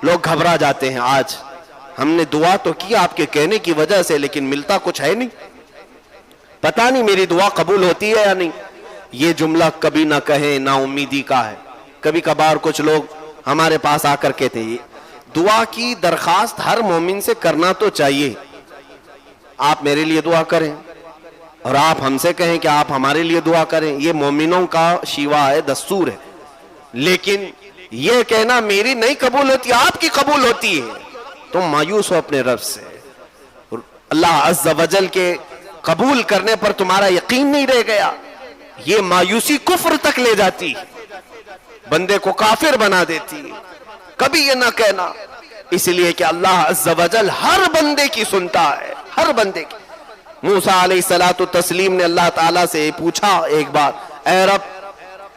لوگ گھبرا جاتے ہیں. آج ہم نے دعا تو کی آپ کے کہنے کی وجہ سے, لیکن ملتا کچھ ہے نہیں, پتہ نہیں میری دعا قبول ہوتی ہے یا نہیں. یہ جملہ کبھی نہ کہیں, نا امیدی کا ہے. کبھی کبھار کچھ لوگ ہمارے پاس آ کر کہتے ہیں دعا کی درخواست ہر مومن سے کرنا تو چاہیے, آپ میرے لیے دعا کریں اور آپ ہم سے کہیں کہ آپ ہمارے لیے دعا کریں, یہ مومنوں کا شیوا ہے, دستور ہے. لیکن یہ کہنا میری نہیں قبول ہوتی آپ کی قبول ہوتی ہے, تم مایوس ہو اپنے رب سے. اللہ عز و جل کے قبول کرنے پر تمہارا یقین نہیں رہ گیا, یہ مایوسی کفر تک لے جاتی, بندے کو کافر بنا دیتی. کبھی یہ نہ کہنا, اس لیے کہ اللہ عز و جل ہر بندے کی سنتا ہے, ہر بندے کی. موسیٰ علیہ السلام نے اللہ تعالیٰ سے پوچھا ایک بار, اے رب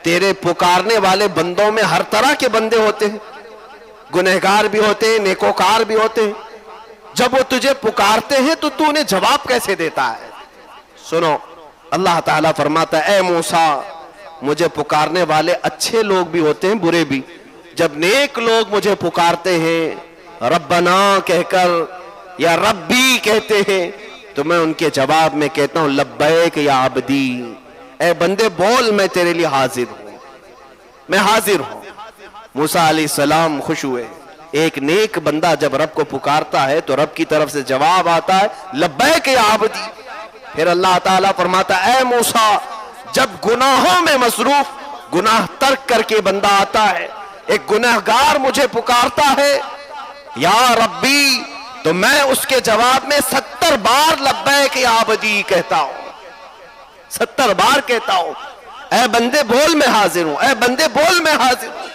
تیرے پکارنے والے بندوں میں ہر طرح کے بندے ہوتے ہیں, گنہگار بھی ہوتے ہیں, نیکوکار بھی ہوتے ہیں, جب وہ تجھے پکارتے ہیں تو تو انہیں جواب کیسے دیتا ہے؟ سنو, اللہ تعالیٰ فرماتا ہے اے موسیٰ مجھے پکارنے والے اچھے لوگ بھی ہوتے ہیں, برے بھی. جب نیک لوگ مجھے پکارتے ہیں ربنا کہہ کر یا ربی کہتے ہیں تو میں ان کے جواب میں کہتا ہوں لبیک یا عبدی, اے بندے بول میں تیرے لیے حاضر ہوں, میں حاضر ہوں. موسیٰ علیہ السلام خوش ہوئے, ایک نیک بندہ جب رب کو پکارتا ہے تو رب کی طرف سے جواب آتا ہے لبیک یا عبدی. پھر اللہ تعالیٰ فرماتا ہے اے موسیٰ جب گناہوں میں مصروف, گناہ ترک کر کے بندہ آتا ہے, ایک گنہگار مجھے پکارتا ہے یا ربی, تو میں اس کے جواب میں 70 بار لبیک یا عبدی کہتا ہوں, 70 بار کہتا ہوں اے بندے بول میں حاضر ہوں, اے بندے بول میں حاضر ہوں.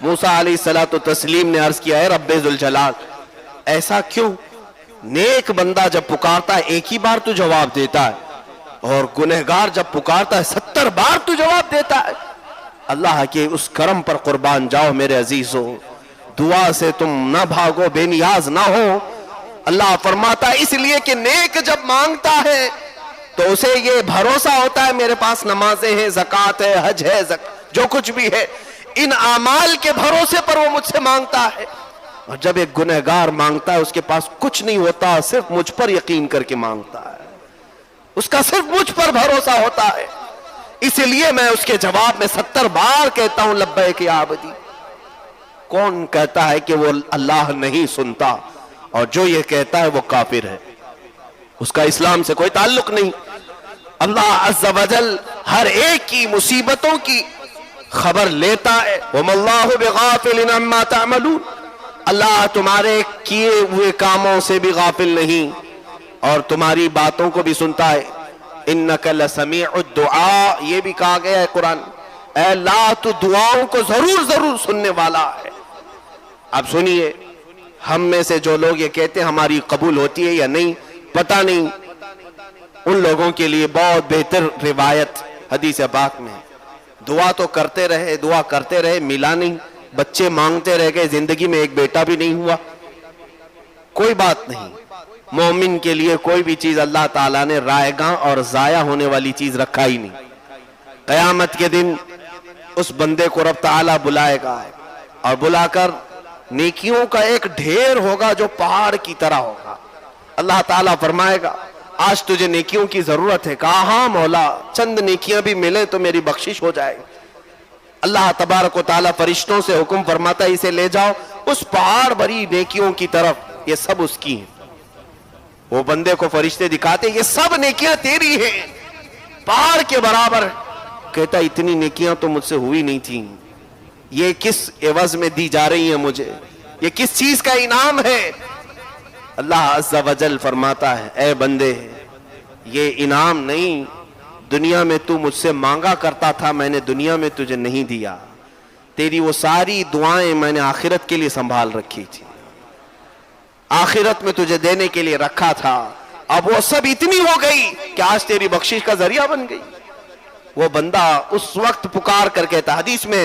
موسیٰ علیہ السلام نے عرض کیا ہے رب ذوالجلال ایسا کیوں؟ نیک بندہ جب پکارتا ہے ایک ہی بار تو جواب دیتا ہے, اور گنہگار جب پکارتا ہے 70 بار تو جواب دیتا ہے. اللہ کے اس کرم پر قربان جاؤ میرے عزیزو, دعا سے تم نہ بھاگو, بے نیاز نہ ہو. اللہ فرماتا ہے اس لیے کہ نیک جب مانگتا ہے تو اسے یہ بھروسہ ہوتا ہے میرے پاس نمازیں ہیں, زکوٰۃ ہے, حج ہے, جو کچھ بھی ہے, ان اعمال کے بھروسے پر وہ مجھ سے مانگتا ہے. اور جب ایک گنہگار مانگتا ہے اس کے پاس کچھ نہیں ہوتا, صرف مجھ پر یقین کر کے مانگتا ہے, اس کا صرف مجھ پر بھروسہ ہوتا ہے, اس لیے میں اس کے جواب میں 70 بار کہتا ہوں لبیک یا عبدی. کون کہتا ہے کہ وہ اللہ نہیں سنتا, اور جو یہ کہتا ہے وہ کافر ہے, اس کا اسلام سے کوئی تعلق نہیں. اللہ عز و جل ہر ایک کی مصیبتوں کی خبر لیتا ہے. وَمَا اللَّهُ بِغَافِلٍ عَمَّا تَعْمَلُونَ, اللہ تمہارے کیے ہوئے کاموں سے بھی غافل نہیں اور تمہاری باتوں کو بھی سنتا ہے. اِنَّكَ لَسَمِيعُ الدُّعَاء, یہ بھی کہا گیا ہے قرآن, اے اللہ تو دعاؤں کو ضرور ضرور سننے والا ہے. اب سنیے, ہم میں سے جو لوگ یہ کہتے ہیں ہماری قبول ہوتی ہے یا نہیں پتہ نہیں, ان لوگوں کے لیے بہت بہتر روایت حدیث پاک میں ہے. دعا تو کرتے رہے, دعا کرتے رہے, ملا نہیں, بچے مانگتے رہ گئے, زندگی میں ایک بیٹا بھی نہیں ہوا, کوئی بات نہیں. مومن کے لیے کوئی بھی چیز اللہ تعالیٰ نے رائے گاں اور ضائع ہونے والی چیز رکھا ہی نہیں. قیامت کے دن اس بندے کو رب تعالیٰ بلائے گا اور بلا کر نیکیوں کا ایک ڈھیر ہوگا جو پہاڑ کی طرح ہوگا. اللہ تعالیٰ فرمائے گا آج تجھے نیکیوں کی ضرورت ہے؟ کہا ہاں مولا, چند نیکیاں بھی ملے تو میری بخشش ہو جائے. اللہ تبارک و تعالیٰ فرشتوں سے حکم فرماتا ہے اسے لے جاؤ اس پہاڑ بھری نیکیوں کی طرف, یہ سب اس کی ہیں. وہ بندے کو فرشتے دکھاتے یہ سب نیکیاں تیری ہیں, پہاڑ کے برابر. کہتا اتنی نیکیاں تو مجھ سے ہوئی نہیں تھیں, یہ کس عوض میں دی جا رہی ہیں مجھے, یہ کس چیز کا انعام ہے؟ اللہ عز و جل فرماتا ہے اے بندے یہ انعام نہیں, دنیا میں تو مجھ سے مانگا کرتا تھا, میں نے دنیا میں تجھے نہیں دیا. تیری وہ ساری دعائیں میں نے آخرت کے لیے سنبھال رکھی تھی, آخرت میں تجھے دینے کے لیے رکھا تھا. اب وہ سب اتنی ہو گئی کہ آج تیری بخشش کا ذریعہ بن گئی. وہ بندہ اس وقت پکار کر کہتا, حدیث میں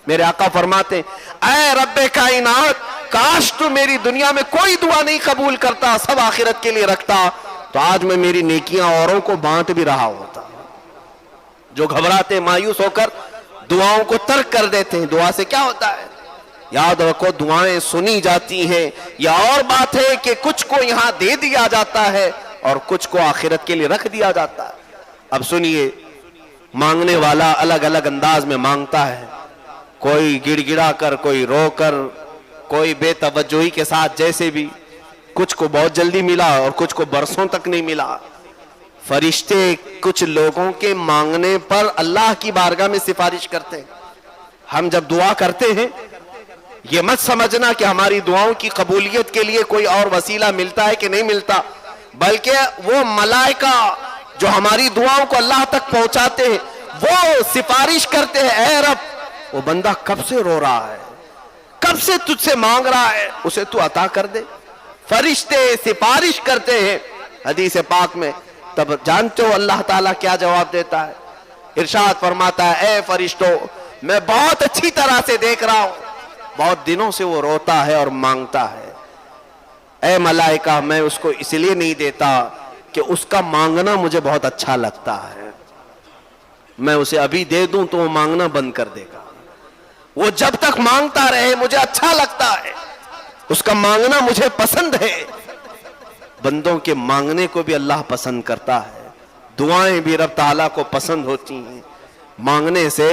میرے آقا فرماتے اے رب کائنات کاش تو میری دنیا میں کوئی دعا نہیں قبول کرتا, سب آخرت کے لیے رکھتا, تو آج میں میری نیکیاں اوروں کو بانٹ بھی رہا ہوتا. جو گھبراتے مایوس ہو کر دعاؤں کو ترک کر دیتے ہیں, دعا سے کیا ہوتا ہے؟ یاد رکھو دعائیں سنی جاتی ہیں. یا اور بات ہے کہ کچھ کو یہاں دے دیا جاتا ہے اور کچھ کو آخرت کے لیے رکھ دیا جاتا ہے. اب سنیے, مانگنے والا الگ الگ انداز میں مانگتا ہے. کوئی گڑ گڑا کر, کوئی رو کر, کوئی بے توجہی کے ساتھ, جیسے بھی. کچھ کو بہت جلدی ملا اور کچھ کو برسوں تک نہیں ملا. فرشتے کچھ لوگوں کے مانگنے پر اللہ کی بارگاہ میں سفارش کرتے ہیں. ہم جب دعا کرتے ہیں یہ مت سمجھنا کہ ہماری دعاؤں کی قبولیت کے لیے کوئی اور وسیلہ ملتا ہے کہ نہیں ملتا, بلکہ وہ ملائکہ جو ہماری دعاؤں کو اللہ تک پہنچاتے ہیں وہ سفارش کرتے ہیں, اے رب وہ بندہ کب سے رو رہا ہے, کب سے تجھ سے مانگ رہا ہے, اسے تو عطا کر دے. فرشتے سفارش کرتے ہیں حدیث پاک میں. تب جانتے ہو اللہ تعالیٰ کیا جواب دیتا ہے؟ ارشاد فرماتا ہے, اے فرشتوں میں بہت اچھی طرح سے دیکھ رہا ہوں, بہت دنوں سے وہ روتا ہے اور مانگتا ہے. اے ملائکہ میں اس کو اس لیے نہیں دیتا کہ اس کا مانگنا مجھے بہت اچھا لگتا ہے, میں اسے ابھی دے دوں تو وہ مانگنا بند کر دے گا. وہ جب تک مانگتا رہے مجھے اچھا لگتا ہے, اس کا مانگنا مجھے پسند ہے. بندوں کے مانگنے کو بھی اللہ پسند کرتا ہے, دعائیں بھی رب تعالیٰ کو پسند ہوتی ہیں. مانگنے سے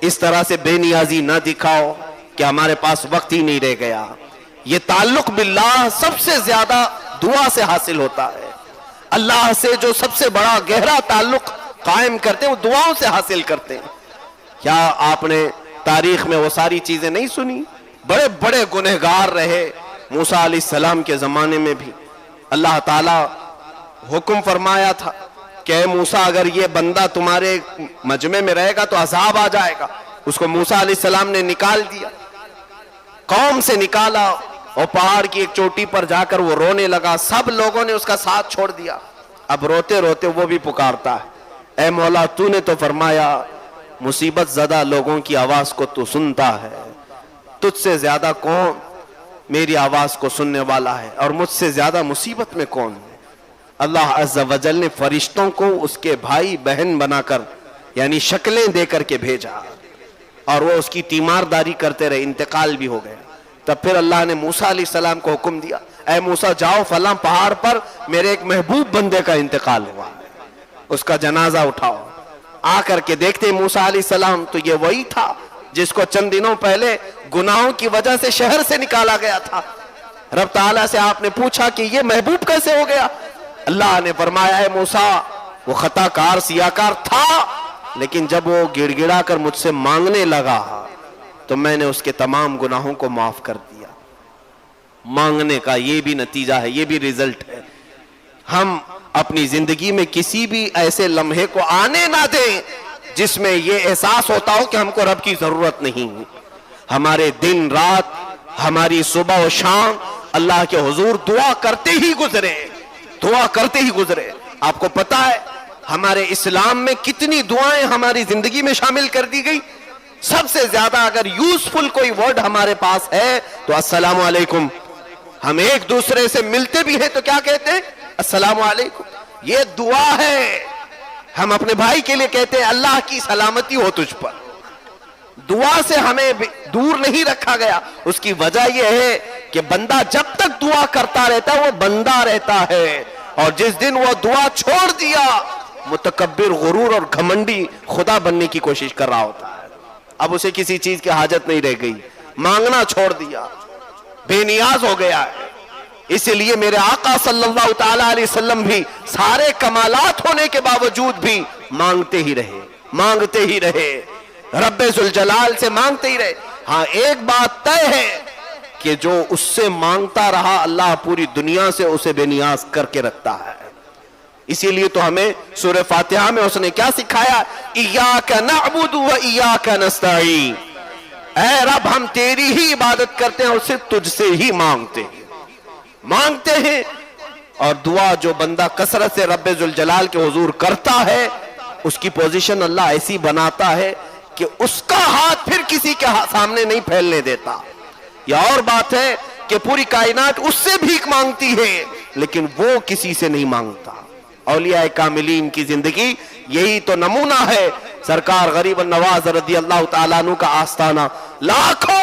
اس طرح سے بے نیازی نہ دکھاؤ کہ ہمارے پاس وقت ہی نہیں رہ گیا. یہ تعلق باللہ سب سے زیادہ دعا سے حاصل ہوتا ہے. اللہ سے جو سب سے بڑا گہرا تعلق قائم کرتے ہیں وہ دعاؤں سے حاصل کرتے ہیں. کیا آپ نے تاریخ میں وہ ساری چیزیں نہیں سنی؟ بڑے بڑے گنہگار رہے موسیٰ علیہ السلام کے زمانے میں بھی. اللہ تعالیٰ حکم فرمایا تھا کہ اے موسیٰ اگر یہ بندہ تمہارے مجمع میں رہے گا تو عذاب آ جائے گا. اس کو موسیٰ علیہ السلام نے نکال دیا, قوم سے نکالا, اور پہاڑ کی ایک چوٹی پر جا کر وہ رونے لگا. سب لوگوں نے اس کا ساتھ چھوڑ دیا. اب روتے روتے وہ بھی پکارتا ہے, اے مولا تو نے تو فرمایا مصیبت زدہ لوگوں کی آواز کو تو سنتا ہے, تجھ سے زیادہ کون میری آواز کو سننے والا ہے, اور مجھ سے زیادہ مصیبت میں کون ہے. اللہ عز و جل نے فرشتوں کو اس کے بھائی بہن بنا کر یعنی شکلیں دے کر کے بھیجا, اور وہ اس کی تیمارداری کرتے رہے. انتقال بھی ہو گیا. تب پھر اللہ نے موسیٰ علیہ السلام کو حکم دیا, اے موسیٰ جاؤ فلاں پہاڑ پر میرے ایک محبوب بندے کا انتقال ہوا, اس کا جنازہ اٹھاؤ. آ کر کے دیکھتے موسیٰ علیہ السلام تو یہ وہی تھا جس کو چند دنوں پہلے گناہوں کی وجہ سے شہر سے نکالا گیا تھا. رب تعالیٰ سے آپ نے پوچھا کہ یہ محبوب کیسے ہو گیا؟ اللہ نے فرمایا ہے موسیٰ وہ خطا کار سیاکار تھا, لیکن جب وہ گڑ گڑا کر مجھ سے مانگنے لگا تو میں نے اس کے تمام گناہوں کو معاف کر دیا. مانگنے کا یہ بھی نتیجہ ہے, یہ بھی رزلٹ ہے. ہم اپنی زندگی میں کسی بھی ایسے لمحے کو آنے نہ دیں جس میں یہ احساس ہوتا ہو کہ ہم کو رب کی ضرورت نہیں. ہمارے دن رات, ہماری صبح و شام اللہ کے حضور دعا کرتے ہی گزرے, دعا کرتے ہی گزرے. آپ کو پتا ہے ہمارے اسلام میں کتنی دعائیں ہماری زندگی میں شامل کر دی گئی. سب سے زیادہ اگر یوزفل کوئی ورڈ ہمارے پاس ہے تو السلام علیکم. ہم ایک دوسرے سے ملتے بھی ہیں تو کیا کہتے ہیں؟ السلام علیکم. یہ دعا ہے. ہم اپنے بھائی کے لیے کہتے ہیں اللہ کی سلامتی ہو تجھ پر. دعا سے ہمیں دور نہیں رکھا گیا. اس کی وجہ یہ ہے کہ بندہ جب تک دعا کرتا رہتا ہے وہ بندہ رہتا ہے, اور جس دن وہ دعا چھوڑ دیا متکبر, غرور اور گھمنڈی خدا بننے کی کوشش کر رہا ہوتا ہے. اب اسے کسی چیز کی حاجت نہیں رہ گئی, مانگنا چھوڑ دیا, بے نیاز ہو گیا ہے. اس لیے میرے آقا صلی اللہ تعالی علیہ وسلم بھی سارے کمالات ہونے کے باوجود بھی مانگتے ہی رہے, مانگتے ہی رہے, رب ذوالجلال سے مانگتے ہی رہے. ہاں ایک بات طے ہے کہ جو اس سے مانگتا رہا اللہ پوری دنیا سے اسے بے نیاز کر کے رکھتا ہے. اسی لیے تو ہمیں سورہ فاتحہ میں اس نے کیا سکھایا؟ ایاک نعبد و ایاک نستعین. اے رب ہم تیری ہی عبادت کرتے ہیں اور صرف تجھ سے ہی مانگتے ہیں. اور دعا جو بندہ کثرت سے رب ذوالجلال کے حضور کرتا ہے اس کی پوزیشن اللہ ایسی بناتا ہے کہ اس کا ہاتھ پھر کسی کے سامنے نہیں پھیلنے دیتا. یہ اور بات ہے کہ پوری کائنات اس سے بھیک مانگتی ہے لیکن وہ کسی سے نہیں مانگتا. اولیاء کاملین کی زندگی یہی تو نمونہ ہے. سرکار غریب النواز رضی اللہ تعالیٰ عنہ کا آستانہ لاکھوں